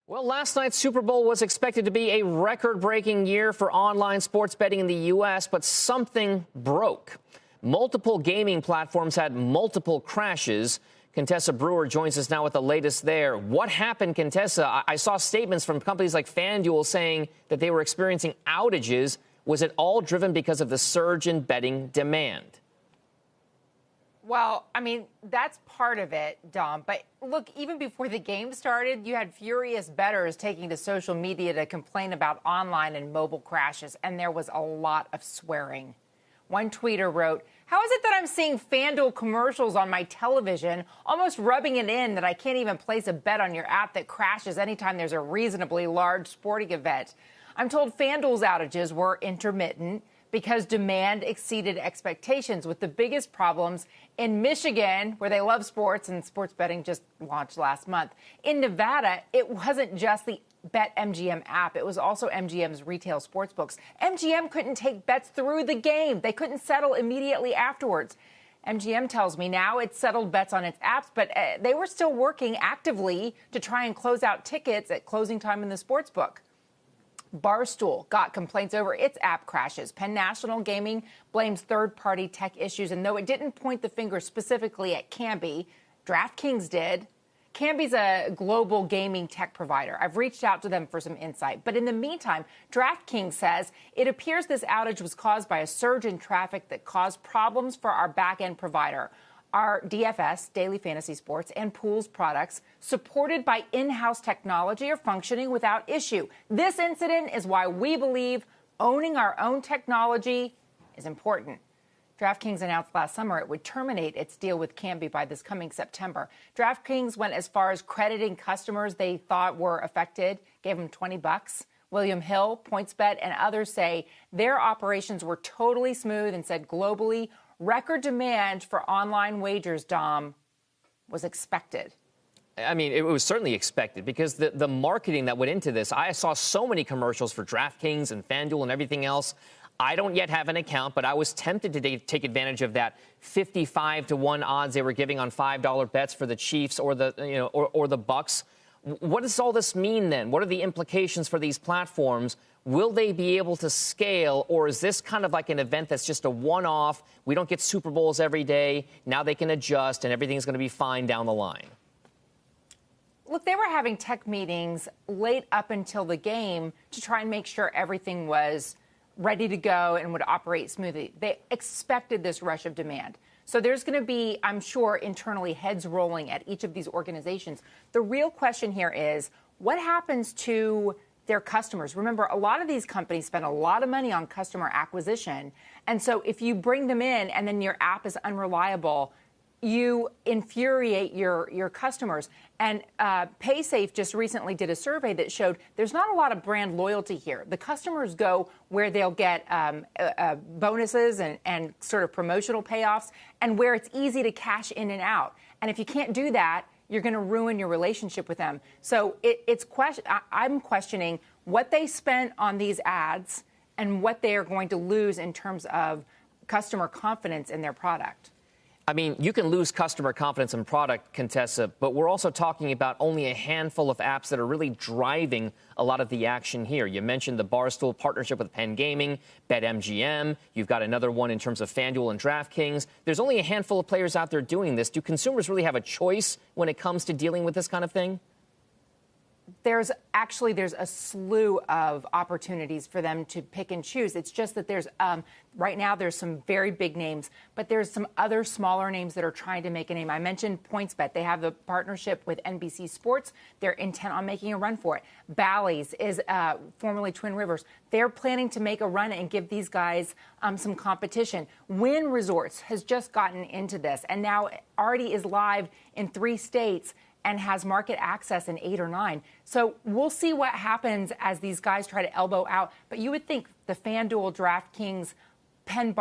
Well, last night's Super Bowl was expected to be a record-breaking year for online sports betting in the U.S., but something broke. Multiple gaming platforms had multiple crashes. Contessa Brewer joins us now with the latest there. What happened, Contessa? I saw statements from companies like FanDuel saying that they were experiencing outages. Was it all driven because of the surge in betting demand? Well, I mean, that's part of it, Dom. But look, even before the game started, you had furious bettors taking to social media to complain about online and mobile crashes, and there was a lot of swearing. One tweeter wrote, "How is it that I'm seeing FanDuel commercials on my television, almost rubbing it in that I can't even place a bet on your app that crashes anytime there's a reasonably large sporting event? I'm told FanDuel's outages were intermittent because demand exceeded expectations, with the biggest problems in Michigan, where they love sports and sports betting just launched last month. In Nevada, it wasn't just the BetMGM app. It was also MGM's retail sports books. MGM couldn't take bets through the game. They couldn't settle immediately afterwards. MGM tells me now it's settled bets on its apps, but they were still working actively to try and close out tickets at closing time in the sports book. Barstool got complaints over its app crashes. Penn National Gaming blames third-party tech issues, and though it didn't point the finger specifically at Kambi, DraftKings did. Kambi's a global gaming tech provider. I've reached out to them for some insight. But in the meantime, DraftKings says it appears this outage was caused by a surge in traffic that caused problems for our back-end provider. Our DFS, Daily Fantasy Sports, and Pools products, supported by in-house technology, are functioning without issue. This incident is why we believe owning our own technology is important. DraftKings announced last summer it would terminate its deal with Kambi by this coming September. DraftKings went as far as crediting customers they thought were affected, gave them $20. William Hill, PointsBet, and others say their operations were totally smooth and said globally, record demand for online wagers, Dom, was expected. I mean, it was certainly expected because the marketing that went into this, I saw so many commercials for DraftKings and FanDuel and everything else. I don't yet have an account, but I was tempted to take advantage of that 55-1 odds they were giving on $5 bets for the Chiefs or the Bucks. What does all this mean then? What are the implications for these platforms? Will they be able to scale, or is this kind of like an event that's just a one-off? We don't get Super Bowls every day. Now they can adjust, and everything's going to be fine down the line. Look, they were having tech meetings late up until the game to try and make sure everything was ready to go and would operate smoothly. They expected this rush of demand. So there's going to be, I'm sure, internally heads rolling at each of these organizations. The real question here is, what happens to their customers? Remember, a lot of these companies spend a lot of money on customer acquisition. And so if you bring them in and then your app is unreliable, you infuriate your customers. And PaySafe just recently did a survey that showed there's not a lot of brand loyalty here. The customers go where they'll get bonuses and sort of promotional payoffs, and where it's easy to cash in and out. And if you can't do that, you're going to ruin your relationship with them. So I'm questioning what they spent on these ads and what they are going to lose in terms of customer confidence in their product. I mean, you can lose customer confidence in product, Contessa, but we're also talking about only a handful of apps that are really driving a lot of the action here. You mentioned the Barstool partnership with Penn Gaming, BetMGM. You've got another one in terms of FanDuel and DraftKings. There's only a handful of players out there doing this. Do consumers really have a choice when it comes to dealing with this kind of thing? There's a slew of opportunities for them to pick and choose. It's just that there's right now there's some very big names, but there's some other smaller names that are trying to make a name. I mentioned PointsBet. They have a partnership with NBC Sports. They're intent on making a run for it. Bally's is formerly Twin Rivers. They're planning to make a run and give these guys some competition. Wynn Resorts has just gotten into this and now already is live in 3 states and has market access in 8 or 9. So we'll see what happens as these guys try to elbow out. But you would think the FanDuel, DraftKings, Penn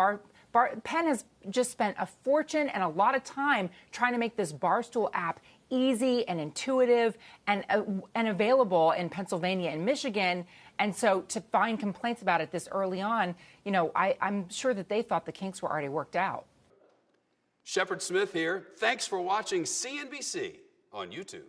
has just spent a fortune and a lot of time trying to make this Barstool app easy and intuitive and available in Pennsylvania and Michigan. And so to find complaints about it this early on, I'm sure that they thought the kinks were already worked out. Shepard Smith here. Thanks for watching CNBC on YouTube.